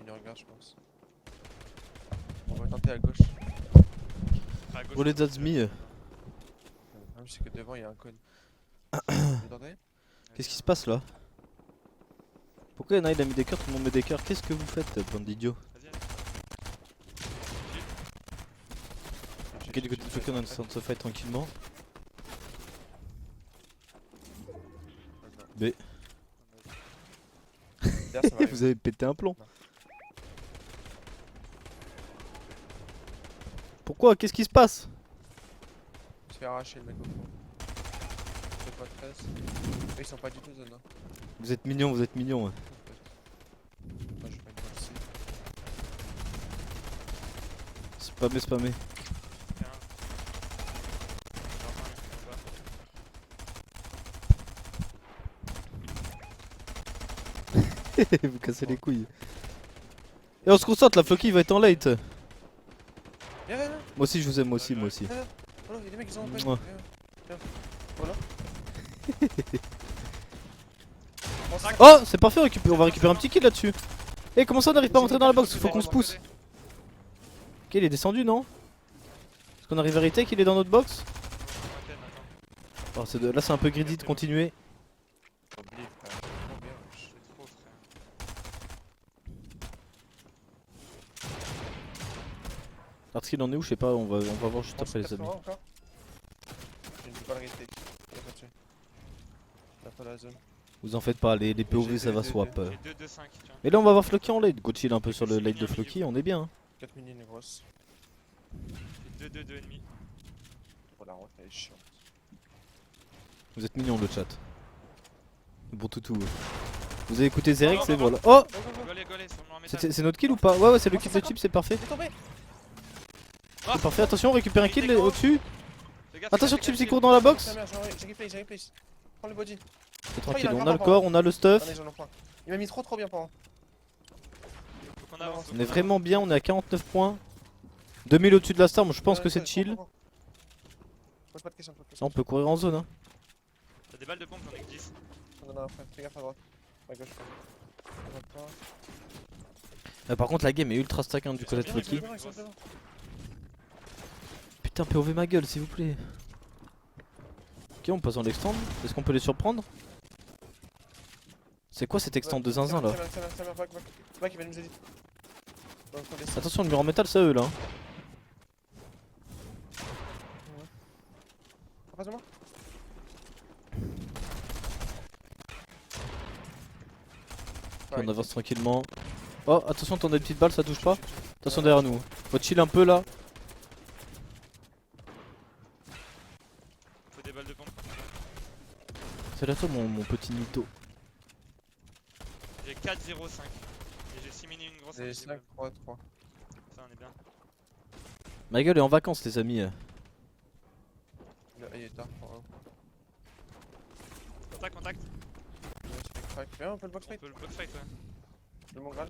il regarde, je pense. On va tenter à gauche. À gauche, Roulez d'Azmi. Le problème, c'est que devant, il y a un cône. Vous entendez? Qu'est-ce qui se passe là? Pourquoi y'en a il a mis des cœurs, tout le monde met des cœurs? Qu'est-ce que vous faites, bande d'idiots? Vas-y, Ok, du côté de Floki, on est en train de se fight tranquillement. B. Vous avez pété un plomb. Non. Pourquoi? Qu'est-ce qui se passe? Je se fait arracher le mec au fond. C'est pas 13. Eux, ils sont pas du tout zone. Hein. Vous êtes mignons, vous êtes mignons. Ouais. Moi, je vais pas une balle ici. Spammez, spammez. tiens. Vous cassez les couilles. Et on se concentre, la Floki va être en late. Viens, viens, viens. Moi aussi je vous aime, moi aussi, moi aussi. Viens, viens. Voilà, il y a des mecs qui sont en Mouah. pleine. Viens, viens. Voilà. Oh, c'est parfait, on va récupérer un petit kill là-dessus. Eh, comment ça on n'arrive pas à rentrer dans la box? Faut qu'on se pousse. Ok, il est descendu, non? Est-ce qu'on arrive à retake? Il est dans notre box? Oh, là c'est un peu greedy de continuer. Oublie, frère. Trop bien. C'est trop, frère. Parce qu'il en est où? Je sais pas, on va voir juste après les amis. Encore. J'ai une balle retake. Il y a pas de tuer. T'as pas la zone. Vous en faites pas, les POV ça va swap. J'ai 2-2-5, tiens. Et là on va voir Floki en late. Go chill un peu sur le late de Floki, on est bien. Hein. 4 mini, une grosse. J'ai 2-2-2,5. Oh la route, elle est chiante. Vous êtes mignons le chat. Bon toutou. Vous avez écouté Zerex et voilà. Oh, Golé, golé, sur le noir métal. c'est notre kill ou pas? Ouais, ouais, c'est le kill de chip, c'est parfait. Il est tombé. C'est parfait, attention, on récupère un kill au-dessus. Fais gaffe, Attention, fais Chips gaffe, il court dans la box. J'ai replay, j'ai replay. Prends le body. C'est tranquille, il a un on a grappin, le corps, on a le stuff. Allez, j'en ai point. Il m'a mis trop bien par Faut qu'on avance. On est vraiment bien, on est à 49 points. 2000 au-dessus de la star, moi je pense que c'est chill. Pose pas de questions, Ça, on peut courir en zone. Hein. T'as des balles de pompe, j'en ai que 10. On en a un frère, fais gaffe à droite. À gauche. Par contre, la game est ultra stack hein, du côté de Floki. Putain, POV ma gueule, s'il vous plaît. Ok, on passe en l'extend. Est-ce qu'on peut les surprendre? C'est quoi cet extend de zinzin là? Back, il va nous aider. Attention, le mur en métal, c'est eux là. Hein. En face de moi. Ok, on avance tranquillement. Oh, attention, t'en as des petites balles, ça touche pas. Attention derrière nous. Faut chill un peu là. Faut des balles de pompe. C'est là toi mon petit mytho. J'ai 4-0-5. Et j'ai 6 mini, une grosse. J'ai 5, 3, 3. Ça, on est bien. Ma gueule est en vacances les amis. Il est tard. Contact, contact. Viens, on peut le box On fight. peut le box fight, ouais. Le mon Graal.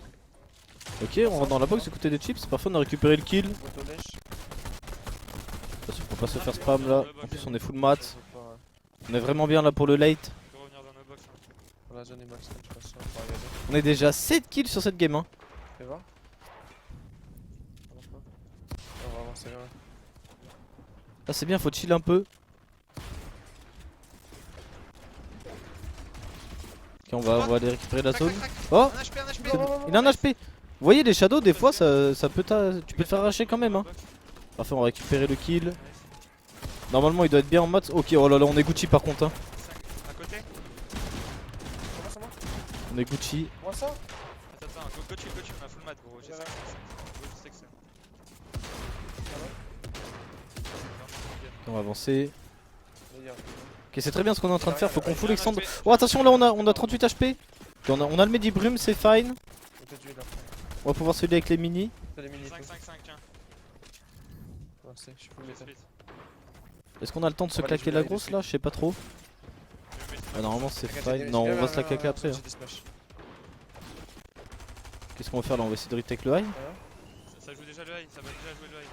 Ok, on rentre dans la box, écoutez des chips. Parfois on a récupéré le kill. Moto lèche. Attention, faut pas se faire spam là. En plus on est full mat. On On est vraiment bien là pour le late. On peut revenir dans nos box. Hein. la zone est max, je pense. On va regarder. On est déjà 7 kills sur cette game. Hein. Fais voir. On va avancer là. Là c'est bien, faut chill un peu. Ok, on va aller récupérer la zone. Oh, Un HP, un HP. il a un HP. Vous voyez les shadows des fois ça peut tu peux te faire arracher quand même hein. Parfait, on va récupérer le kill. Normalement il doit être bien en maths. Ok, oh là là, on est Gucci par contre hein. À côté. C'est moi. On est Gucci. Moi ça. Attends, go chill, on a full mat gros. J'ai 5, 5. Go, je sais que c'est. On va avancer. Les gars. Ok, c'est très bien ce qu'on est en train de faire, faut qu'on full extend. Oh attention, là on a 38 HP. Ok, on a le Medi Brume, c'est fine. On peut tuer là. On va pouvoir celui avec les mini. T'as les mini. 5, 5, 5, tiens. Ouais, je suis full métal. Est-ce qu'on a le temps de se claquer la grosse là? Je sais pas trop. Normalement c'est fine. Non, on va se la claquer après. Hein. Qu'est-ce qu'on va faire là? On va essayer de retake le high. Ça joue déjà le high, ça va déjà jouer le high.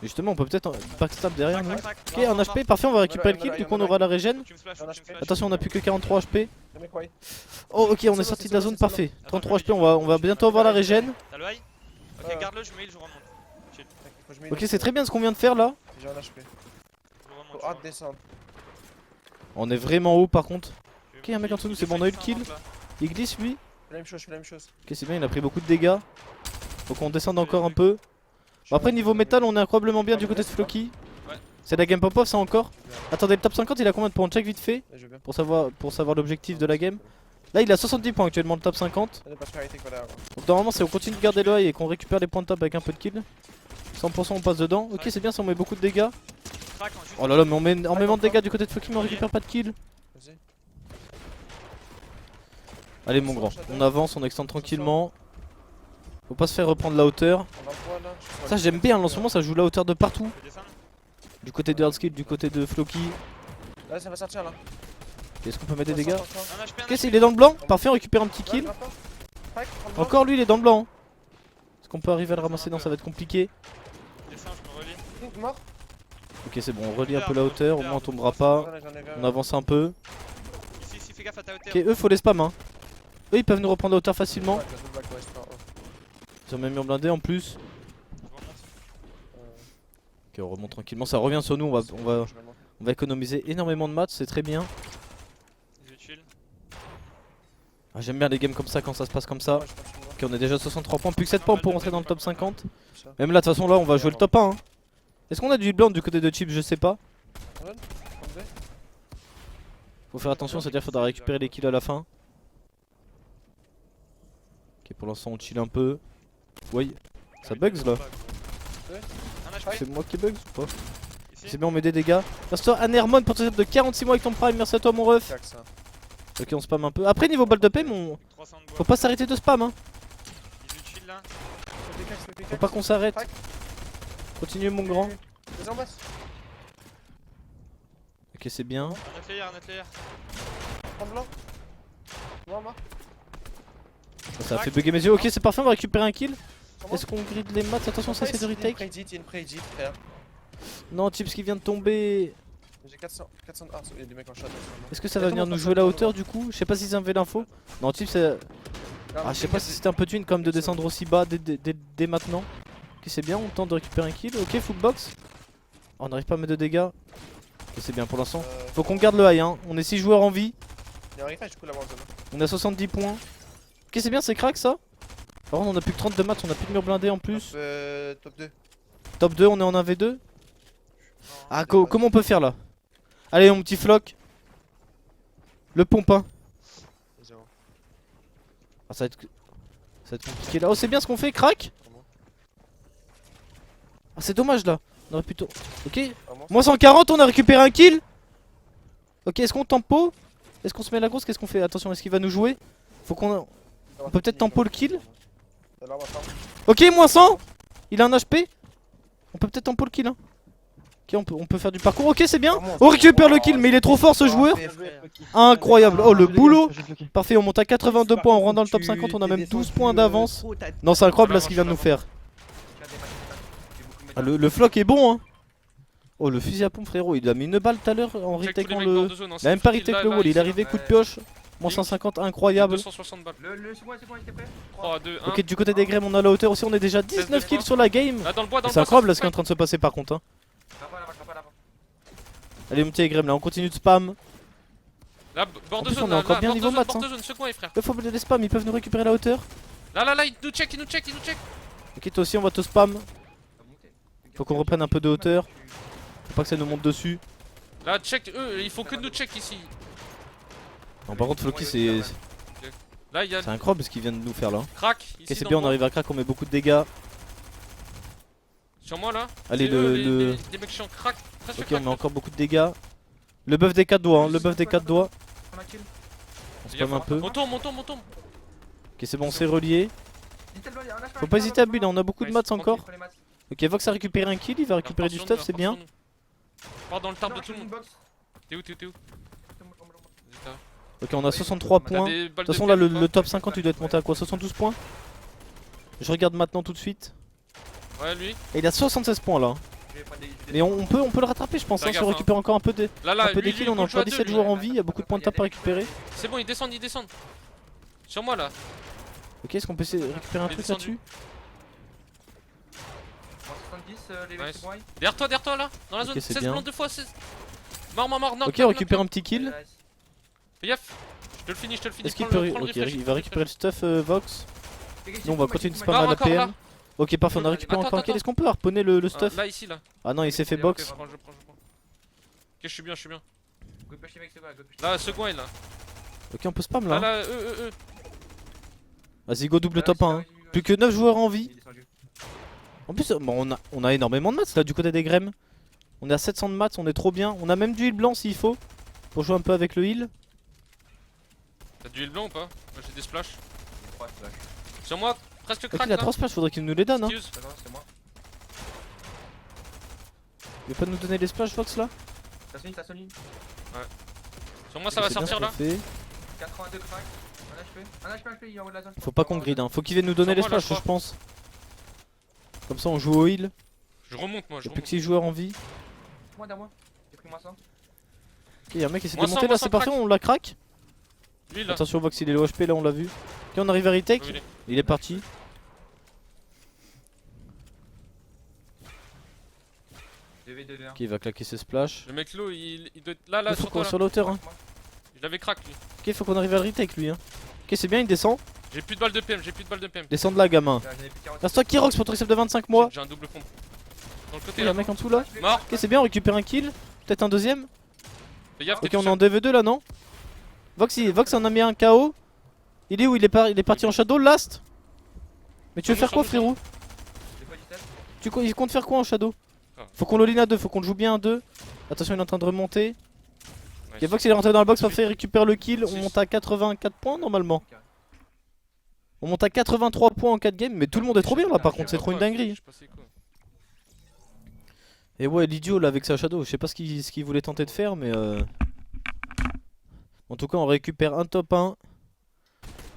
Justement, on peut peut-être backstab derrière nous. Crac. Ok, un HP, parfait, on va récupérer le kill, du coup on aura la régène. Tu me splash, Voilà, tu me splash. Attention, on a plus que 43 HP. Le mec, ouais. Oh, ok, on est C'est sorti bon, de la c'est zone, bon, c'est parfait. Attends, 33 je HP, on va bientôt avoir la régène. T'as le high? Ok, garde-le, je mets heal, je remonte. Chill. Faut que je mets Ok, une- c'est très bien ce qu'on vient de faire là. J'ai un HP. Je remonte. Faut hâte descendre. On est vraiment haut par contre. Je- Ok, un mec en dessous de nous, il c'est bon, on a eu le fait kill. 50, là. Il glisse lui. Je fais la même chose, je fais la même chose. Ok, c'est bien, il a pris beaucoup de dégâts. Faut qu'on descende encore un peu. Bon, après, niveau métal, on est incroyablement bien du côté de Floki. Ouais. C'est la game pop-off, ça encore. Attendez, le top 50, il a combien de points? On check vite fait Je vais bien. pour savoir l'objectif de la game. Là, il a 70 points actuellement, le top 50. Ça n'est pas priorité quoi derrière. Donc, normalement, c'est on continue de garder le high et qu'on récupère les points de top avec un peu de kill. 100% on passe dedans. Ok, c'est bien, ça on met beaucoup de dégâts. Crac, hein, juste- Oh là là, mais on met énormément de dégâts du côté de Floki, mais on récupère pas de kill. Vas-y. Allez, mon grand, on avance, on extend tranquillement. Faut pas se faire reprendre la hauteur. On va voir là. Je sais Ça, pas. j'aime bien, en ce moment, ça joue la hauteur de partout. Je vais descendre. Du côté de Hardskill, du côté de Floki. Là, ça va sortir là. Est-ce qu'on peut mettre des dégâts? Un HP, un Ok, HP. il est dans le blanc. Parfait, on récupère un petit kill. Encore lui, il est dans le blanc. Est-ce qu'on peut arriver à le ramasser? Non, ça va être compliqué. Je descends, je me relie. Mort. Ok, c'est bon, on relie un peu la hauteur. Au moins, on tombera pas. On avance un peu. Ici, fais gaffe à ta hauteur. Ok, eux, faut les spam. Hein. Eux, ils peuvent nous reprendre la hauteur facilement. Ouais, la double back, ouais, c'est pas- Ils ont même mur blindé en plus. Je remonte. Ok, on remonte tranquillement. Ça revient sur nous. On va économiser énormément de matchs. C'est très bien. Je chill. Ah, j'aime bien les games comme ça quand ça se passe comme ça. Ok, on est déjà à 63 points. Plus que 7 points pour rentrer dans le top 50. Même là, de toute façon, là, on va jouer le top 1. Hein. Est-ce qu'on a du blanc du côté de Chips? Je sais pas. Faut faire attention, c'est-à-dire qu'il faudra récupérer les kills à la fin. Ok, pour l'instant, on chill un peu. Oui, ça bugs là. Un HP. C'est moi qui bugs ou pas? Ici. C'est bien, on met des dégâts. Merci à Anermon pour ton sub de 46 mois avec ton prime. Merci à toi, mon ref. Ok, on spam un peu. Après, niveau balle de paix, 300 de bois. faut pas s'arrêter de spam. Hein. Il est chill là. Faut pas qu'on s'arrête. Continue, mon grand. Les en basse. Ok, c'est bien. Un autre layer, un autre layer. Prends blanc. Mort. Ça a fait bugger mes yeux. Ok, c'est parfait, on va récupérer un kill. Est-ce qu'on grid les mats? Attention, ça c'est de retake. Il y a une pré-edit, frère. Non, Chips qui vient de tomber. J'ai 400. Ah, il y a des mecs en chat. Est-ce que ça va venir nous jouer la hauteur du coup? Je sais pas s'ils avaient l'info. Non, Chips, ah, je sais pas si c'était un peu twin comme de descendre aussi bas dès maintenant. Ok, c'est bien, on tente de récupérer un kill. Ok, full box. Oh, on n'arrive pas à mettre de dégâts. Ok, c'est bien pour l'instant. Faut qu'on garde le high, hein. On est 6 joueurs en vie. Il y a un refresh du coup là-bas. On a 70 points. Ok, c'est bien, c'est crack ça. Par contre, on a plus que 32 matchs, on a plus de mur blindé en plus. Top 2. Top 2, on est en 1v2. Ah, comment on peut faire là? Allez, mon petit floc. Le pompin. Ah, ça va être compliqué là. Oh, c'est bien ce qu'on fait, crack. Ah, c'est dommage là. On aurait plutôt. Ok. Moins 140, on a récupéré un kill. Ok, est-ce qu'on tempo? Est-ce qu'on se met la grosse? Qu'est-ce qu'on fait? Attention, est-ce qu'il va nous jouer? Faut qu'on. On peut peut-être tempo le kill. Ok, moins 100. Il a un HP. On peut peut-être tempo le kill. Hein. Ok, on peut faire du parcours. Ok, c'est bien. On récupère le kill, mais il est trop fort ce joueur. Incroyable. Oh, le boulot. Parfait, on monte à 82 points. On rentre dans le top 50. On a même 12 points d'avance. Non, c'est incroyable là ce qu'il vient de nous faire. Ah, le floc est bon. Hein. Oh, le fusil à pompe, frérot. Il a mis une balle tout à l'heure en retakeant le. Il a même pas retake le wall. Il est arrivé, coup de pioche. Moins 150, incroyable. 260 balles. C'est bon, il était prêt. 3, 2, 1. Ok, du côté des Grêmes, on a la hauteur aussi. On est déjà 19 kills sur la game. Là, dans le bois, dans le C'est bois. incroyable là ce qui est en train de se passer par contre. Hein. Allez, mon petit Grême, là on continue de spam. Là, bord En de plus, zone, on est encore là, bien bord de niveau zone, maths, bord de hein. zone, second les frères. Là, faut les spam, ils peuvent nous récupérer la hauteur. Là, il nous check, il nous check, il nous check. Ok, toi aussi, on va te spam. Faut qu'on reprenne un peu de hauteur. Faut pas que ça nous monte dessus. Là, check, eux, il faut que nous check ici. Non, par contre, Floki, c'est Là, il y a incroyable ce qu'il vient de nous faire là. crack. Ok, Ici, c'est dans bien, le on arrive à crack, on met beaucoup de dégâts. Sur moi là. Allez, C'est eux, le- les mecs chiants crack. Presque Ok, on crack. met encore beaucoup de dégâts. Le buff des 4 doigts, hein, le buff des 4 doigts. On spam un peu. On tombe, on tombe, on tombe. Ok, c'est bon, on s'est relié. Faut pas hésiter à build, hein, on a beaucoup de Ouais, mats c'est encore. Ok, Vox a récupéré un kill, il va récupérer du stuff, c'est bien. Pars dans le tarp de tout le monde. T'es où, t'es où, t'es où? Vas-y, t'as- Ok, on a 63 T'as points. des De balles toute façon, de là, pierre ou le pas top 50, il doit être monté à quoi? 72 points? Je regarde maintenant tout de suite. Ouais, lui. Et il a 76 points là. Mais on peut le rattraper je pense, hein, si on récupère encore un peu des Lui, kills, on a encore 17 joueurs en vie, il y a beaucoup de points de tape à récupérer. C'est bon, ils descendent, ils descendent. Sur moi là. Ok, est-ce qu'on peut essayer de récupérer un Il est truc descendu. là-dessus? 70, les Nice. mecs moi. Derrière toi là, dans la Ok, zone. c'est 16 bien. blancs 2 fois 16. Mort, non. Ok, on récupère un petit kill. Fais gaffe. Je te le finis, Est-ce qu'il prends peut. le- prends le Ok, refresh, il va récupérer le stuff Vox. Nous on va continuer de Mort, spammer à la encore là. PM. Ok, parfait, on a récupéré Attends, encore un kill. attends. Est-ce qu'on peut harponner le stuff? Là, ici, là. Ah non, il s'est fait Ok, box. je prends. Ok, je suis bien. Go push les mecs, c'est quoi? Go push. Là, second est là. Ok, on peut spam Là, là. là, Vas-y, go double top 1. Plus que 9 joueurs en vie. En plus, bon, on a énormément de mats là du côté des Grêmes. On est à 700 de mats, on est trop bien. On a même du heal blanc s'il faut. Pour jouer un peu avec le heal. T'as du heal blanc ou pas? Moi j'ai des splash. Sur moi, presque Ok, crack il a là. 3 splash, faudrait qu'il nous les donne. Hein. Excuse. C'est moi. Il veut pas nous donner les splash Vox là? Ça sonne. Sur moi ça va C'est bien sortir ce là. qu'on fait. 82 crack. Un HP, il est en haut de la zone. Faut pas qu'on grid, hein. Faut qu'il vienne nous donner Sur les moi, là, splash, je je pense. Comme ça, on joue au heal. Je remonte moi, je Y'a plus remonte. que 6 joueurs en vie. Moi, d'un. J'ai pris moi 100. Ok, y'a un mec qui s'est Moi, démonté sans- là, sans c'est parfait, crack. on la crack. Lui là. Attention, Vox, il est low HP là, on l'a vu. Ok, on arrive à retake. Oui, Il est parti. DV2 Ok, il va claquer ses splash. Le mec low il doit être là, Faut sur qu'on toi là. sur la hauteur, hein. Je l'avais crack lui. Ok, faut qu'on arrive à le retake lui, hein. Ok, c'est bien, il descend. J'ai plus de balles de PM, Descend de là, gamin. Reste-toi Kirox pour ton reset de 25 mois. J'ai un double pompe. Dans le Ok, côté y'a là. un mec en dessous là. Mort. Ok, c'est bien, on récupère un kill. Peut-être un deuxième. Fais gaffe, Ok, t'es on est tout en DV2 là, non? Vox en a mis un KO. Il est où? Il est parti en shadow last. Mais tu veux Sur nous, faire quoi, sur nous, frérot? Il compte faire quoi en shadow? Ah. Faut qu'on le line à 2, faut qu'on le joue bien à 2. Attention, il est en train de remonter. seul. Ok, Vox il est rentré dans le box, parfait, il récupère le kill. On Six. monte à 84 points normalement. On monte à 83 points en 4 games, mais tout le monde est trop bien là par contre, c'est trop une dinguerie. Je sais pas c'est quoi. Et ouais, l'idiot là avec sa shadow, je sais pas ce qu'il voulait tenter de faire, mais en tout cas, on récupère un top 1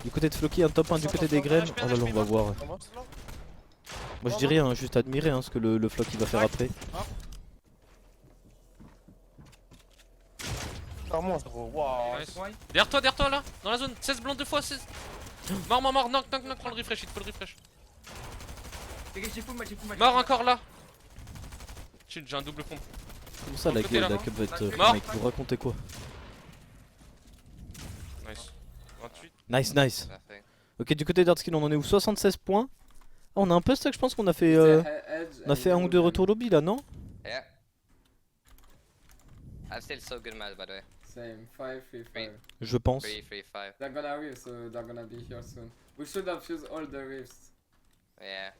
du côté de Floki, un top 1 du côté des graines. Oh là là, on va voir. Moi je dis rien, juste admirer ce que le Flock il va faire après. Clairement, gros. Waouh. Nice. Derrière toi là, dans la zone. 16 blancs 2 fois 16. Mort, knock, prends le refresh, il te faut le refresh. Mort encore là. Chill, j'ai un double pompe. Comment ça la côté, là. cup va être. Mort. Mec, vous racontez quoi? Nice. 28. Nice. Ok, du côté d'Artskin, on en est où? 76 points. Ah, on a un peu stock, je pense qu'on a fait. On a fait un ou deux retours lobby là, non? Yeah. I'm still so good at by the way. Same, 5-3-5. Je pense. 3-3-5. They're gonna rift, so they're gonna be here soon. We should have used all the rifts. Yeah.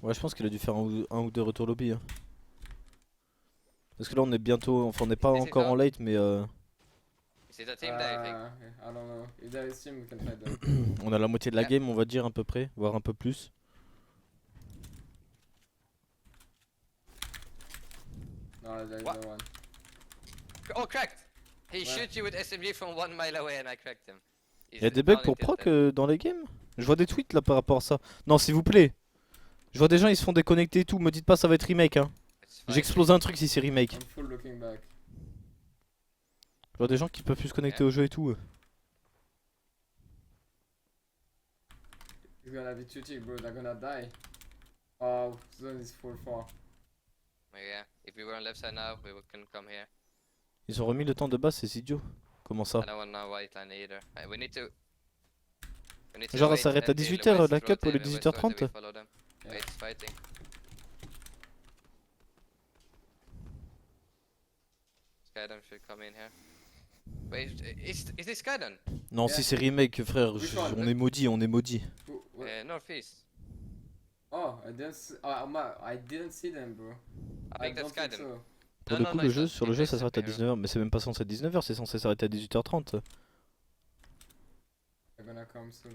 Ouais, je pense qu'il a dû faire un ou deux retours lobby. Hein. Parce que là, on est bientôt. Enfin, on n'est pas Mais c'est encore ça. en late, mais Is it a team there, you think? I don't know. If there is team, we can fight them. on a la moitié de la Yeah. game, on va dire, à peu près, voire un peu plus. No, there is What? no one. Oh, cracked! He Ouais. shoot you with SMG from 1 mile away and I cracked him. Il y a des bugs pour proc dans les games? Je vois des tweets là par rapport à ça. Non, s'il vous plaît. Je vois des gens, ils se font déconnecter et tout. Me dites pas ça va être remake, hein. J'explose un truc si c'est remake. I'm full looking back. Je vois des gens qui peuvent plus se connecter au jeu et tout. It's gonna be too cheap, bro. They're gonna die. Oh, zone is full 4. Yeah, if we were on left side now, we can come here. Ils ont remis le temps de base, c'est idiot. Comment ça? I don't want no white line either. We need to. Genre, wait ça s'arrête à until 18 the h west la cup au lieu rotate de and west rotate, 18h30. we follow them. Yeah. Wait, it's fighting. Skydon should come in here. Wait, is this Skydon? Non, Yeah. si c'est remake, frère, Which one? on est maudit, on est maudit. Northeast. Oh, I didn't see them, bro. I think that's don't think Skydon. so. Pour No, le no, coup, no, le it's jeu, not. sur le It's jeu, ça just s'arrête à up here. 19h, mais c'est même pas censé être 19h, c'est censé s'arrêter à 18h30. They're gonna come soon.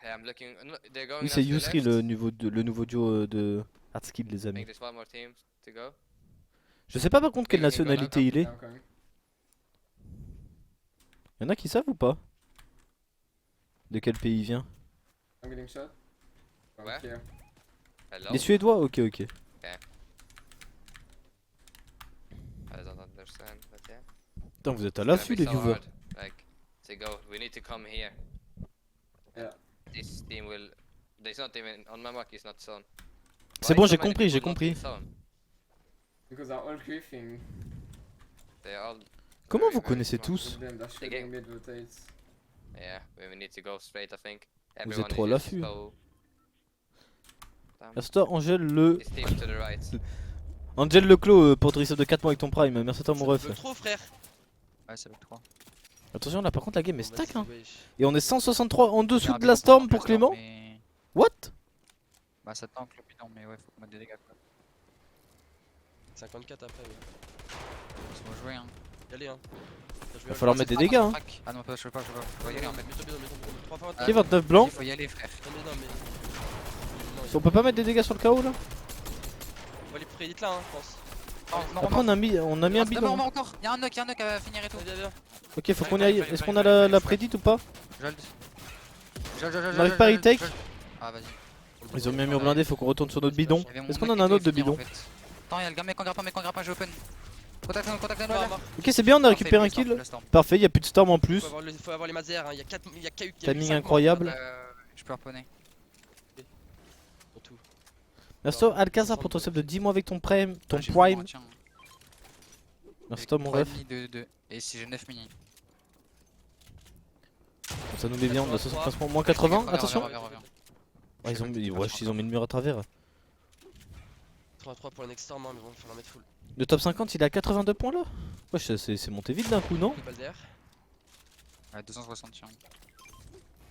Yeah, I'm looking. No, they're going Oui, now c'est to the Yusri, left. le nouveau duo de Hardskill, les I think amis. there's one more team to go. Je sais pas par contre quelle Oui, Nicolas, nationalité il est. I'm coming. Y'en a qui savent ou pas? De quel pays il vient? I'm getting shot. From Where? here. Hello. Les Suédois? Ok, ok. understand, but yeah. Putain, vous êtes à It's gonna l'affût be les so viewers. hard. Like, to go, we need to come here. Yeah. This team will. There's not even on my mark. It's not zone. C'est Why bon, so j'ai many compris, j'ai people not compris. in zone? Because they're all griefing. They're all. Comment very, vous very connaissez smart. tous? Then they're shooting mid rotates. Yeah, we need to go straight, I think. êtes Everyone trop à is just l'affût. so. Damn. Astor, Angèle le. This team to the right. Angel Leclos pour te reset de 4 mois avec ton prime. Merci à toi mon Ça ref. bug trop, frère. Ouais, c'est avec 3. Attention là par contre la game est Bon, stack vas-y, hein. wesh. Et on est 163 en dessous de la storm pour Clément. Mais... What? Bah, ça tank le bidon, mais ouais, faut qu'on mette des dégâts quoi. 54 après, ouais. On va jouer hein. Y aller, hein. Va falloir mettre des dégâts hein. Ah non, je peux pas, faut y aller en fait. Mets-toi bidon, mets-toi bidon. 3 fois Ok 29 blancs. Il faut y aller, frère. Non, mais non, mais. Non, On peut pas mettre des dégâts sur le KO là? on va les prédite là, hein, je pense. Après on a mis un bidon. Non, encore. Y'a un knock à finir et tout. Viens, viens. Ok faut qu'on y aille. Est-ce qu'on a la prédite ou pas? On arrive pas à retake? Ah, vas-y. Ils ont mis un mur blindé, faut qu'on retourne sur notre bidon. Est-ce qu'on en a un autre de bidon? Attends, y'a le gars, mec en grappin, j'ai open. Contact, Mort, mort. Ok c'est bien, on a récupéré un kill. Parfait, y'a plus de storm en plus. Faut avoir les mazers, hein. Y'a KU qui Timing incroyable. Je peux harponner. Pour tout. Merci à toi, Alcazar pour ton sub de 10 mois avec ton prime. Ton Ah, j'ai prime. fait tiens. Merci à toi mon ref. 3,5 Et si j'ai 9 mini. Ça nous met bien, on a 75 points. Moins 80, attention. Reviens. Ouais, ils ont mis le mur à travers. 3-3 pour le next storm, hein, mais bon, il faut la mettre full. Le top 50 il est à 82 points là. Wesh c'est monté vite d'un coup non? Pas le DR. Ouais, 260 tiens.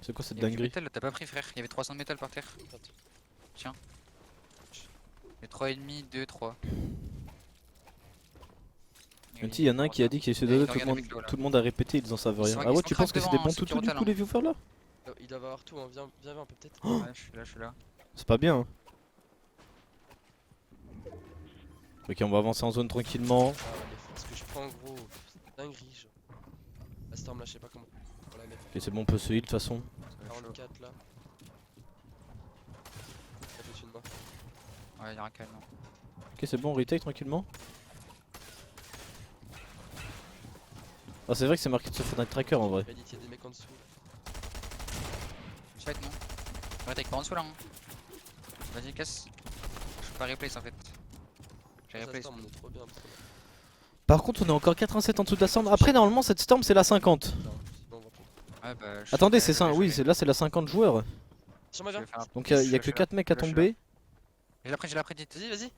C'est quoi cette Il y avait du dinguerie? métal, t'as pas pris frère, il y avait 300 de métal par terre. Tiens. Et 3,5, 2, 3. Il y en a un qui a dit qu'il est Il tout le monde a répété, ils en savent Ils rien. sont- Ah ils ouais sont tu penses que crack c'était devant, bon ceux tout qui du rotalent, coup les viewers là? Ils doivent avoir tout, hein. Viens un peu peut-être. Ouais, je suis là. C'est pas bien hein. Ok on va avancer en zone tranquillement. Ah, les ce que je prends gros, c'est dinguerie genre. La storm là, je sais pas comment. On va la mettre. Ok c'est bon on peut se heal de toute façon. 44 là. Ça fait une main. Ouais, y'a un calme. Ok c'est bon on retake tranquillement. Ah c'est vrai que c'est marqué de se faire un tracker en vrai. Reddit, y'a des mecs en dessous. Fight non. Ouais, t'es pas en dessous là. Hein. Vas-y, casse. Je peux pas replace en fait. J'ai Ça replace. storm, on est trop bien. Par contre on est encore 87 en dessous de la storm. Après normalement cette storm c'est la 50. Non, sinon on va plus. Ouais, bah. Attendez c'est ça, oui là c'est la 50 joueurs. Sur moi, viens. Donc il y a que 4 mecs à tomber. J'ai la prédite. Vas-y.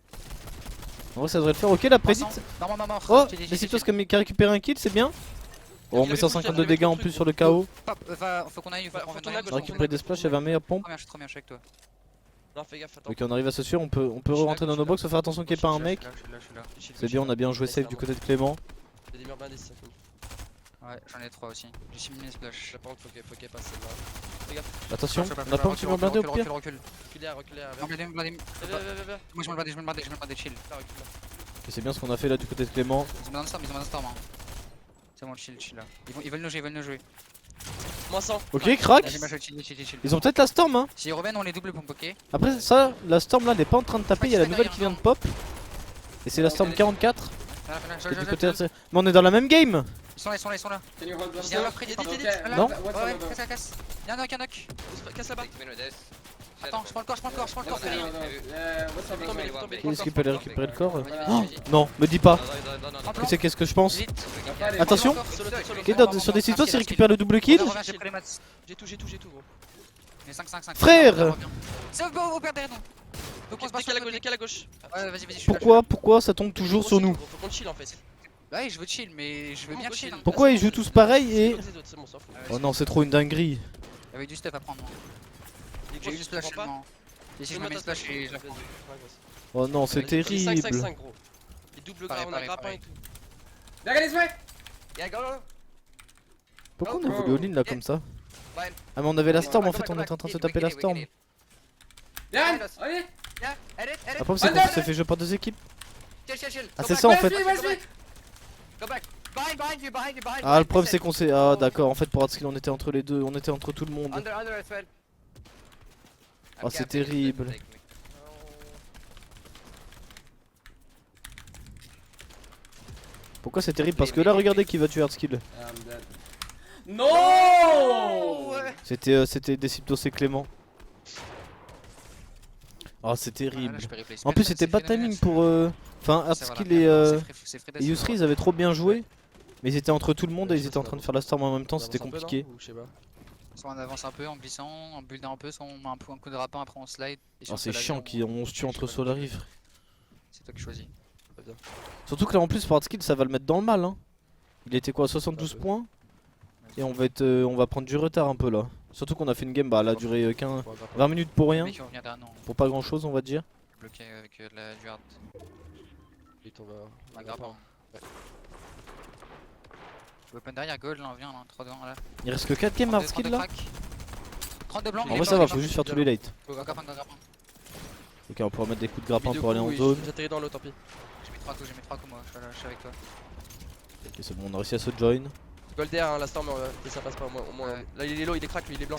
En vrai ça devrait le faire. Ok la prédite. Non, mort. Oh Décitos qui a récupéré un kill c'est bien. Oh on met 152 dégâts en plus sur le KO. Faut qu'on aille, faut qu'on tourner à gauche, On a récupéré des splash, il y avait un meilleur pompe. Je suis trop bien, je suis avec toi. Non, fais gaffe, attends. Ok on arrive à se suivre, on peut rentrer dans nos box, faut faire attention qu'il n'y ait pas un mec. Je suis là. C'est bien, on a bien joué safe du côté de Clément. Y'a des murs blindés si ça finit. Ouais, j'en ai 3 aussi. J'ai 6 mini splash. Par contre, faut qu'elle passe celle-là. Attention, on a pas un petit mur blindé au pire. Recule. Reculez, Non, blindé. viens. Moi je me le blindé, chill. Là, recule là. Ok c'est bien ce qu'on a fait là du côté de Clément. Ils ont dans le storm, hein. C'est bon, chill là. Ils veulent nous jouer. Moins 100. Ok crack. Chill. Ils ont peut-être la storm hein. S'ils reviennent, on les double pompe, ok? Après ça, la storm là n'est pas en train de taper, il y a la nouvelle qui vient de pop. Et c'est la storm 44. Et du côté mais on est dans la même game. Ils sont là. Can you hold Y'a un one? knock prédit. Okay. Non. What's Ouais, another? casse. Y'a un knock. Casse là-bas. 6 minutes. Attends, je prends le corps. What's another? Yeah, what's Tomber, another? il faut tomber. Est-ce qu'il peut aller récupérer le corps? Vas-y. Non, me dis pas. Non. Tu sais qu'est-ce que je pense? Vite. Attention. Solo. Ok sur des situations il récupère le double kill. J'ai pris les maths. J'ai tout gros. Mais 5. Frère. C'est au père derrière nous. Donc on se passe Décale à gauche. Ouais, vas-y, je suis là. Pourquoi ça tombe toujours sur nous? Faut qu'on chill en fait. Ouais, je veux chill, mais je veux bien chill. hein. Pourquoi ils jouent tous pareil et... C'est bon, on s'en fout. Oh non c'est trop une dinguerie. Il y avait du stuff à prendre. Les J'ai grosses, eu du splash tu comprends pas. seulement. Et si je me mets splash et je la prends. Oh non c'est terrible. 5 gros. Les doubles gras, on a grappin et tout. They're this way! Yeah, go. Pourquoi on a voulu all-in là comme ça? Ah mais on avait la storm en fait, on était en train de se taper la storm. Yann! Allez! Après c'est qu'on s'est fait jouer par deux équipes. Chill. Ah c'est ça en fait. Go back. Behind you. Ah le problème c'est qu'on s'est... Ah d'accord en fait pour Hardskill on était entre les deux, on était entre tout le monde. Under as well. Oh c'est terrible. Pourquoi c'est terrible? Parce que là, regardez qui va tuer Hardskill. I'm dead. No! C'était Déciptos et Clément. Oh, c'est terrible. En plus, c'était pas de timing pour. Enfin, Hardskill et Yusri, ils avaient trop bien joué. Mais ils étaient entre tout le monde et ils étaient en train de faire la storm en même temps, c'était compliqué. Je sais pas. Soit on avance un peu en glissant, en buildant un peu, soit on met un coup de rapin, après on slide. Et si Oh, on c'est fait chiant l'avion, qu'on se tue entre Solari, frère. c'est toi qui choisis. Surtout que là, en plus, pour Hardskill, ça va le mettre dans le mal. Hein. Il était quoi, 72 points? Et on va prendre du retard un peu là. Surtout qu'on a fait une game, bah elle a duré 20 minutes pour rien. Les mecs qui reviennent derrière nous, Pour pas grand chose, on va dire. bloqué avec du hard. Vite, on va. Un grappin. Open derrière, gold là, on vient là, 3 devant là. Il reste que 4 games Hardskill là. 32 blancs. En vrai, ça va, faut juste faire tous les lates. Go grappin, go grappin. Ok, on pourra mettre des coups de grappin pour aller en zone. J'atterris dans l'eau, tant pis. J'ai mis 3 coups moi, je suis avec toi. Ok, c'est bon, on a réussi à se join. Gold air, hein, la storm, et ça passe pas au moins. Ouais. Là, il est low, il est crack, lui, il est blanc.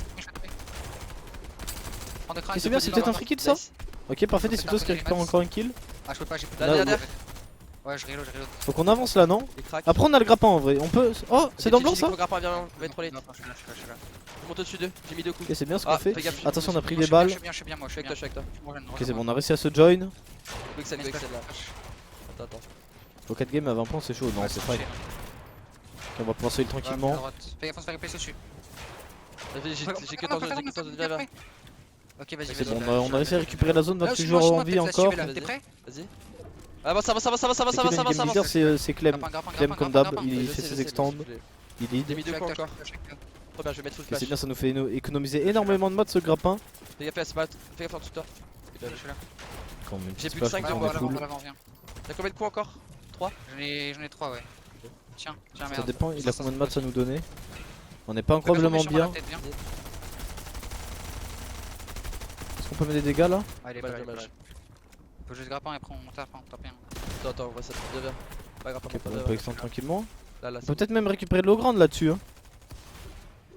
Prends de crack. Et c'est bien, c'est peut-être un free kill ça? Nice. Ok, parfait, Déciptos qui récupère encore un kill. Ah, je peux pas, j'ai plus Là, de derrière. Ouais, je reload. Faut qu'on avance là, non? Il est crack. Après, on a le grappin en vrai. On peut. Oh, c'est dans le blanc ça? Le grappin, viens, on va être trop late. Je suis là. Je monte au-dessus d'eux, j'ai mis 2 coups. Ok, c'est bien ce qu'on Ah, fait. fais gaffe. Attention, on a pris Je des suis bien, balles. je suis bien, moi, Je je suis suis avec toi, bien. je suis avec toi. Ok, c'est bon, on a réussi à se join. Quicksand là. Attends. Au 4 games à 20 points, c'est chaud. Non, c'est fine. Ok, on va pouvoir salir tranquillement. Fais gaffe, on se fait replacer dessus. J'ai que temps de driver. Ok, vas-y, C'est vas-y. bon, on a réussi à récupérer la zone, 28 joueurs en vie encore. T'es prêt? Vas-y. Avance. Le game leader, c'est Clem. Clem comme d'hab, il fait ses extends, il J'ai lead. mis 2 coups encore. Trop bien, je vais mettre full Ok, flash. c'est bien, ça nous fait économiser énormément de modes ce grappin. Fais gaffe à la spot, fais gaffe en dessous de toi. Je suis là. Quand même, J'ai petite plus que splash, 5 de on moi, est full. T'as combien de coups encore? J'en ai 3, ouais. Tiens, Ça merde. dépend, il a combien de maths à nous donner. On est pas incroyablement bien. Est-ce qu'on peut mettre des dégâts là? Ah, il est pas là, il est pas là. Faut juste grappin et après on tape, on tape bien. Attends, on va ça bien bien. Pas grave, Ok, on peut extendre tranquillement. Là, On peut peut-être même récupérer de l'eau grande là-dessus. Hein.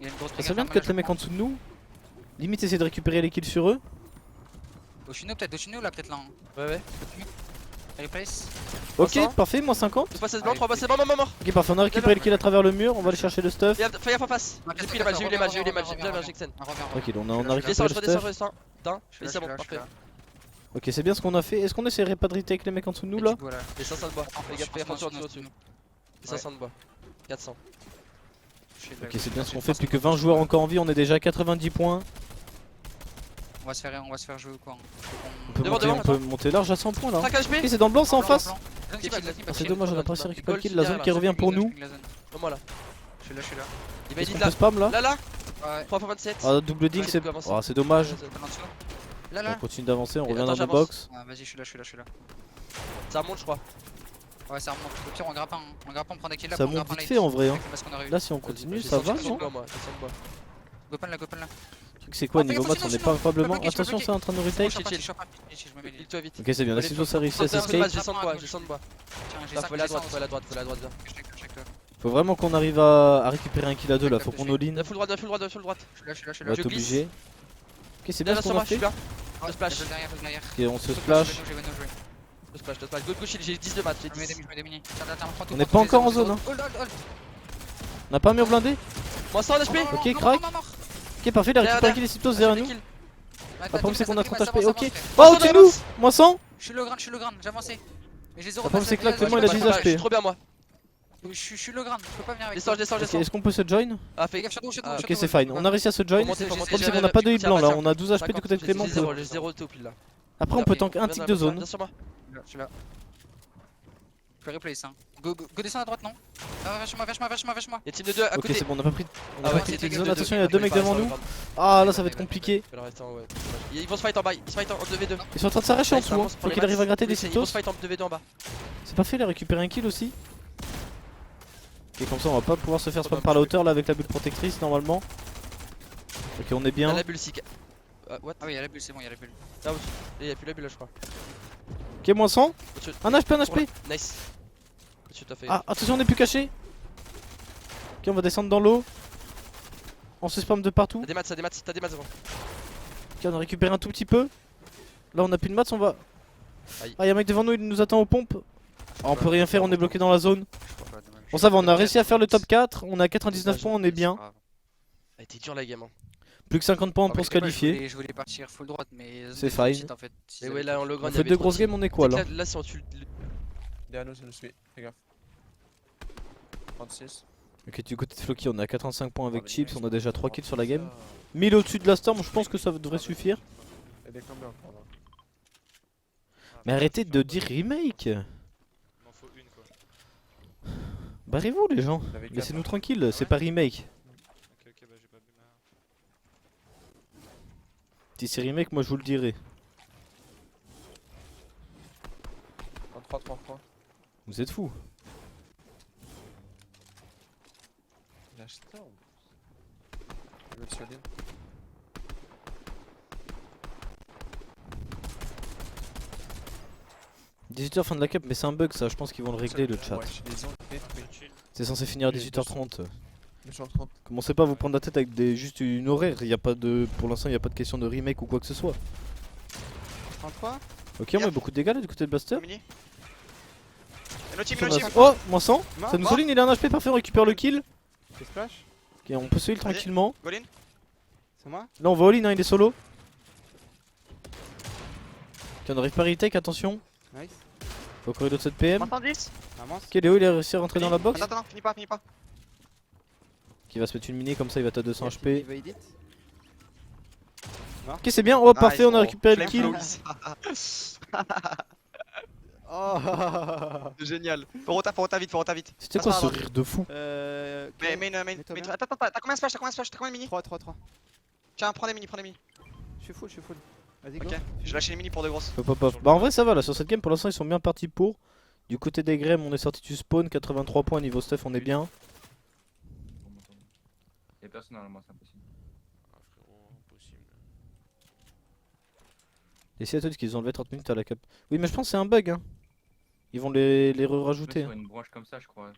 Il y a une grosse Ça serait bien de cut les mecs en dessous de nous. Limite essayer de récupérer les kills sur eux. Au-dessus de nous, peut-être, au-dessus de nous là, peut-être là. Ouais. Replace. Ok, 300. parfait, moins 50. 2 passes blanc, 3 passes blanc, mort. Ok, parfait, on a récupéré le kill à travers le mur. On va aller chercher le stuff. Fais gaffe en face. J'ai pris les balles, j'ai eu les balles, j'ai bien bien, Jackson. Ok, on a récupéré Descends, le je redescends, stuff. Putain, et c'est bon, parfait. Ok, c'est bien ce qu'on a fait. Est-ce qu'on essaierait pas de retake avec les mecs en dessous de nous là? Les 500 de bois, fais gaffe au-dessus. Les 500 de bois. 400. Ok, c'est bien ce qu'on fait. Plus que 20 joueurs encore en vie, on est déjà à 90 points. On va se faire jouer ou quoi? On peut monter large à 100 points là. 5 Ok, HP. c'est dans le blanc, c'est en face. Ah, C'est dommage, on a pas réussi à récupérer le kill. La zone qui revient pour nous. Moi là. Je suis là. Il va Est-ce être qu'on là. peut spam là? Là. Ouais. 3 x 27. Ah, double ding, c'est c'est dommage. Là. On continue d'avancer, on Et revient attends, dans nos j'avance. box. Ah, vas-y, je suis là. Ça remonte, je crois. Ouais, ça remonte. Au pire, on grappin, on prend des kills là. Ça on monte grappin vite light. fait en vrai. Hein. Parce qu'on a Là, si on continue, J'ai ça 100 va, de non? bois, moi. 100 de bois. Gopan là. Le truc, c'est quoi, Oh, niveau fais maths, gaffe, on n'est sinon, pas incroyablement. bloqué, je peux Attention, bloquer. c'est en train de nous retake. Je me mets Heal-toi vite. Ok, c'est bien, la Cisos a réussi à s'escape. J'ai 100 de bois, j'ai 100 de bois. Tiens, j'ai Là, 5 faut aller à droite, viens. Faut vraiment qu'on arrive à récupérer un kill à deux là, faut qu'on all-in. Full droite. Je suis On va là. être obligé. Ok, c'est bien ce qu'on a Je suis fait. là. Je splash. Derrière. Ok, on se splash. Je vais no jouer. Je splash. Gauche, j'ai 10 de maths, j'ai Je me 10. démini. Tiens, prends tout. On n'est pas encore en zone, hein. Hold. On a pas un mur blindé? Moi 100 HP. Ok, crack. Ok, parfait, il a récupéré un kill, les Citos derrière nous. Le problème c'est qu'on a 30 HP, ok. Oh, au-dessus de nous! Moins 100! Je suis le grain, j'ai avancé. Mais j'ai 0. Le problème c'est que là, Clément il a 10 Je suis HP. trop bien, moi. Je suis le grain, je peux pas venir avec Descends. Ok, est-ce qu'on peut se join? Ah, Fais fais gaffe, gaffe. shadow. Ok, c'est fine, on a réussi à se join. Le Faut problème c'est qu'on a pas de heal blanc là, on a 12 HP du côté de Clément. J'ai 0 TO pile là. Après, on peut tank un tick de zone. Viens sur moi. Je suis là. Je vais replace hein. Go descends à droite, non? Vachement. Y'a team de 2 à Ok, côté. c'est bon, on a pas pris Ah ouais, de c'est zone. Attention, il y a deux mecs devant nous. Ah là, ça va être compliqué. Ils vont se fight en bas, ils se fight en 2v2. Ils sont en train de s'arracher en dessous, hein. Faut qu'il arrive à gratter des Ils vont Citos. se fight en 2v2 en bas. C'est parfait, il a récupéré un kill aussi. Ok, comme ça on va pas pouvoir se faire spam par la hauteur là avec la bulle protectrice normalement. Ok, on est bien. La bulle sick. What? Ah oui, y'a la bulle, c'est bon, y'a la bulle. Ah oui, il y a plus la bulle là, je crois. Ok, moins 100. Un HP. Nice. Au-dessus, t'as fait. Ah, attention, on est plus caché. Ok, on va descendre dans l'eau. On se spam de partout. T'as des maths devant. Ok, on a récupéré un tout petit peu. Là, on a plus de mats, on va. Aïe. Ah, y'a un mec devant nous, il nous attend aux pompes. On peut rien faire, on est bloqué dans la zone. Je crois pas, dommage. Bon ça va, on a réussi à faire le top 4, on a 99 points, on est bien. Elle était dure la game. Hein. Plus que 50 points Ah, pour mais se c'est pas, qualifier. je voulais partir full droite, mais C'est zone de fine. en fait. Mais ouais, là en low On ground, fait deux grosses games, on est quoi là? Là, si on tue. Derrière nous, ça nous suit. Fais gaffe. 36. Ok, du côté de Floki, on a 85 points avec Ah, Chips, mais on a déjà 3 kills sur la game. ça. 1000 au-dessus de la Storm, je pense que ça devrait suffire. Il y a des combats encore là. Mais arrêtez de dire remake. Il m'en faut une quoi. Barrez-vous les gens, Il y en avait quatre, laissez-nous hein. tranquille, c'est pas remake. Ok, bah j'ai pas vu ma. Si c'est remake, moi je vous le dirai. 3. Vous êtes fous. Il a Storm. Il veut te solide. – 18h fin de la cap, mais c'est un bug ça, je pense qu'ils vont le régler le chat. Ouais, j'ai des ondes détruites. C'est censé finir à Les 18h30. 230. Commencez pas à vous prendre la tête avec juste une horaire, y a pas de, pour l'instant il n'y a pas de question de remake ou quoi que ce soit. 33. Ok, on met beaucoup de dégâts là du côté de Blaster. Mini. Et no team, On no a- team. Oh, moins 100. Mort, Ça nous mort. souligne, il a un HP parfait, on récupère le kill. Fais splash. Ok, on peut se heal Allez. tranquillement. Go in. C'est moi. Là on va all in, hein, il est solo. Ok, on arrive par retake, attention. Nice. Faut courir d'autres 7 PM. 110. Avance. Ok, Léo il a réussi à rentrer dans la box. Attends, finis pas. Qui va se mettre une mini comme ça, il va à 200 HP. Evade it. Ok, c'est bien. Oh, parfait, on a récupéré le kill. Oh. Génial. Faut rota vite. C'était quoi ce rire de fou? Mais main. Mets-toi bien. Attends, t'as combien de splash? T'as combien de mini? 3. Tiens, prends des mini. Je suis full. Vas-y, go. Ok, j'ai lâché les mini pour des grosses. Hop, hop, hop. Bah en vrai ça va là sur cette game, pour l'instant ils sont bien partis pour. Du côté des Grêmes on est sorti du spawn, 83 points niveau stuff, on est bien. Y'a personne dans le moi, c'est impossible. Ah frérot, impossible. Et si à toi qu'ils ont enlevé 30 minutes à la cap. Oui mais je pense que c'est un bug hein. Ils vont les re-rajouter. Sur une branche comme ça, je crois.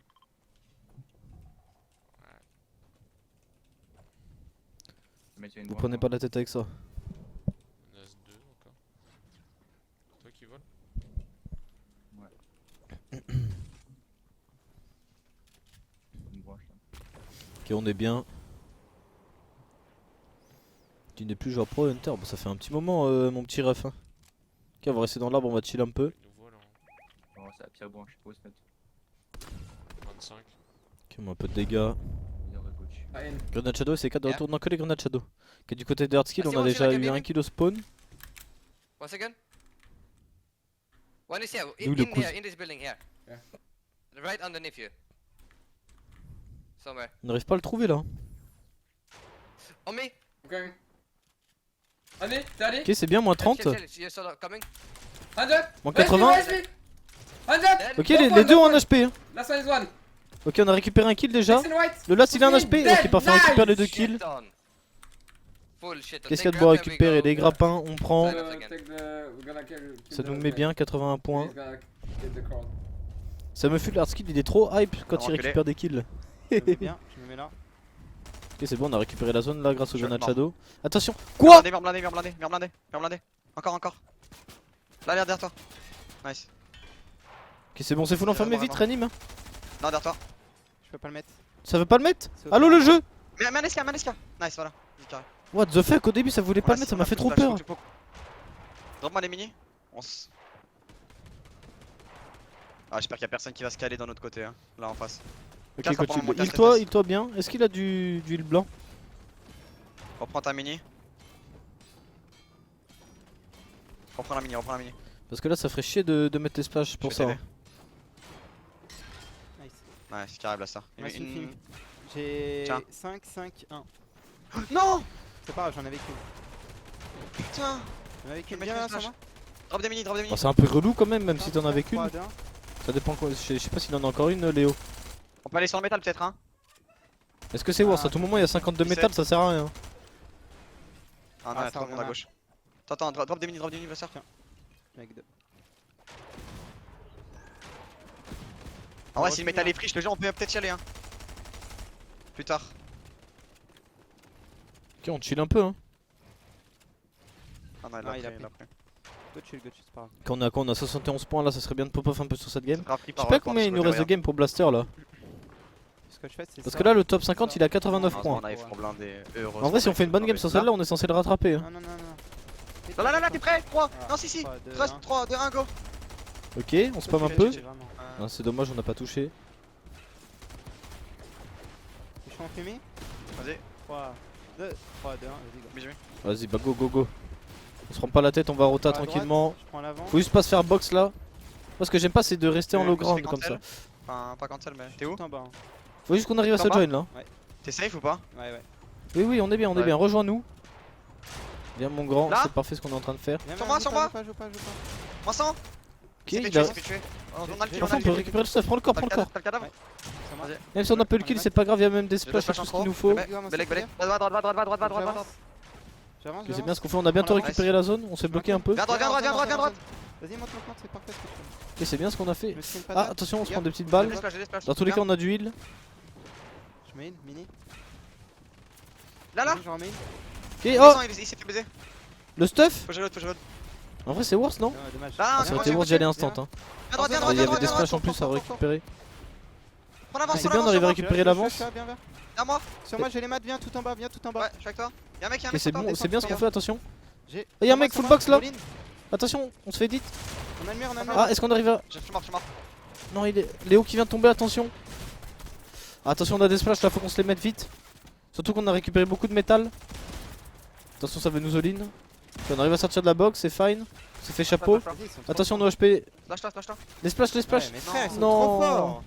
Vous prenez pas la tête avec ça. Il en reste 2 encore. Toi qui vole. Une branche là. Ok on est bien. Tu n'es plus joueur pro Hunter, bon ça fait un petit moment mon petit ref hein. Ok on va rester dans l'arbre, on va chill un peu. Nous voilà. Oh, c'est la pire branche, faut se mettre. 25. Ok on met un peu de dégâts. Il aurait coach. Ah, une. Grenade Shadow c'est 4 de Yeah. retour, non que les Grenade Shadow. Ok du côté de Hardskill Ah, on c'est a bon, déjà j'ai la eu un cabine. kill au spawn. 1 second. One is here. Nous, le In coup. here, in this building here. Yeah. Right underneath you. Somewhere. On n'arrive pas à le trouver là. On me. Ok. Allez, t'es allé. Ok c'est bien, moins 30. You're sort of coming. 100. Moins 80. 100. Dead. Ok les deux ont un HP hein. Last one is one. Ok on a récupéré un kill déjà. Next in white. Le last il a un HP. Ok parfait, on récupère les deux Shit kills. on. Full shit on. Qu'est-ce Take qu'il y a de beau à grab, there we récupérer? go. Les grappins, on prend. Sign up again. Take the. We're gonna kill Ça the nous met guy. bien, 81 points. He's gonna get the crowd. Ça me fuit Hardskill, il est trop hype quand il reculé. récupère des kills. Je me mets bien, je me mets là. Ok c'est bon, on a récupéré la zone là grâce au Je Grenade mort. Shadow. Attention. Quoi? Meurs blindé. Encore. Là, derrière toi. Nice. Ok c'est bon, c'est full enfermé, vite, réanime. Non, derrière toi. Je peux pas le mettre. Ça veut pas le mettre? C'est Allo autant. le jeu? Mais un esca. Nice, voilà. Vite, carré. What the fuck, au début ça voulait pas le mettre, ça m'a fait trop peur. Drop-moi les mini. Ah, j'espère qu'il y a personne qui va se caler d'un autre côté, hein. Là en face. Ok Casse, coach, apprends, moi, casse, il-toi bien. Est-ce qu'il a du huile blanc? Reprends ta mini. Reprends la mini. Parce que là ça ferait chier de mettre des splashes pour Je vais ça. t'aider. Nice. Nice, carré blaster. Ouais, c'est fini. J'ai Tiens. 5, 1. Non. C'est pas grave, j'en avais qu'une. Putain. J'en avais qu'une. mets Viens une là flash. sur moi. Drop des mini. Bon, c'est un peu relou quand même si t'en avais qu'une. 3, 2, 1. Ça dépend quoi. Je sais pas s'il en a encore une Léo. On peut aller sur le métal peut-être, hein. Est-ce que c'est worse? À tout moment il y a 52 métal, ça sert à rien. Ah non, Ah, il y a ça trop de monde à revient. gauche. Attends, drop des mini, blaster. Avec 2. En vrai, si le métal est free, je te jure, on peut peut-être y aller, hein. Plus tard. Ok, on chill un peu hein. Ah non, Ah, il a pris, pris. pris. Go chill, c'est pas grave. Quand on a quoi? On a 71 points là, ça serait bien de pop off un peu sur cette game. Grave pris Je sais par pas combien il nous reste de game pour Blaster là. Ce que je fais, c'est Parce ça. que là, le top 50 il a 89 points. On arrive trop blindé. En vrai, si on fait une bonne game sur celle-là, on est censé le rattraper. hein. Non, non, non, non. Là, là, là, t'es prêt? 3. Voilà. Non, si, si. 3, 2, 3, 2, 1, go. Ok, on spam un peu. Vraiment. Ah, c'est dommage, on n'a pas touché. Je suis en fumée. Vas-y. 3, 2, 1, vas-y, go. Bisous. Vas-y, bah go go go. On se prend pas la tête, on va rota À droite, tranquillement. Je prends l'avant. Faut juste pas se faire box là. Moi, ce que j'aime pas, c'est de rester en low ground comme ça. Enfin, pas cancel, mais. T'es où? Tout en bas. hein. Faut juste qu'on arrive à se En bas join là. T'es safe ou pas? Ouais, ouais. Oui, oui, on est bien, on est Ouais. bien. Rejoins-nous. Viens, mon grand, Là c'est parfait ce qu'on est en train de faire. Viens, Sur viens, moi, sur moi. joue pas. Moi 100. Ok, C'est fait il tuer, a. c'est fait tuer. On a le kill, Enfin, on peut récupérer le stuff, prends le corps, T'as prends le corps. le cadavre? C'est moi. Vas-y. Même si on a peu le kill, c'est pas grave, il y a même des splashs et flash tout en ce qu'il trop. nous faut. Belek, Belek. Droite, droite. J'avance. C'est bien ce qu'on fait, on a bientôt récupéré la zone, on s'est bloqué un peu. Viens droite. Vas-y, monte, c'est parfait ce que tu fais. Ok, c'est bien ce qu'on a fait. Je me screen pas Ah, dedans. attention, on se prend Regarde. des petites balles. J'ai des splash. Dans tous les cas, on a du heal. Je mets une, mini. Là, Vas-y, j'en mets une. Ok, oh, il s'est fait baiser. le stuff. Faut que je reload. En vrai, c'est worse, non? Dommage. Là, Ah, c'est ça bon, aurait été j'ai worse d'y aller coaché. instant. Hein. Viens droite, Il y avait des splashs en plus à récupérer. Prends l'avance, C'est bien, on arrive à récupérer l'avance. Viens, viens. Viens moi. Sur moi, j'ai les maths, viens tout en bas, viens tout en bas. Ouais, je suis avec toi. Y'a un mec, Ok, c'est bon, c'est bien ce qu'on fait, attention. J'ai. Et y'a un mec full box là. All in. Attention, on se fait edit. On a le mur, on a le mur. Ah, est-ce qu'on arrive à. Je suis mort. Non, il est. Léo qui vient de tomber, attention. Ah, attention, on a des splashs là, faut qu'on se les mette vite. Surtout qu'on a récupéré beaucoup de métal. Attention, ça veut nous all in. Ok, on arrive à sortir de la box, c'est fine. On s'est fait chapeau. Vas-y, ils sont trop Attention, forts. nos HP. Lâche-toi. Les splashs, les splash. Ouais, mais frère, ils sont Non. trop forts.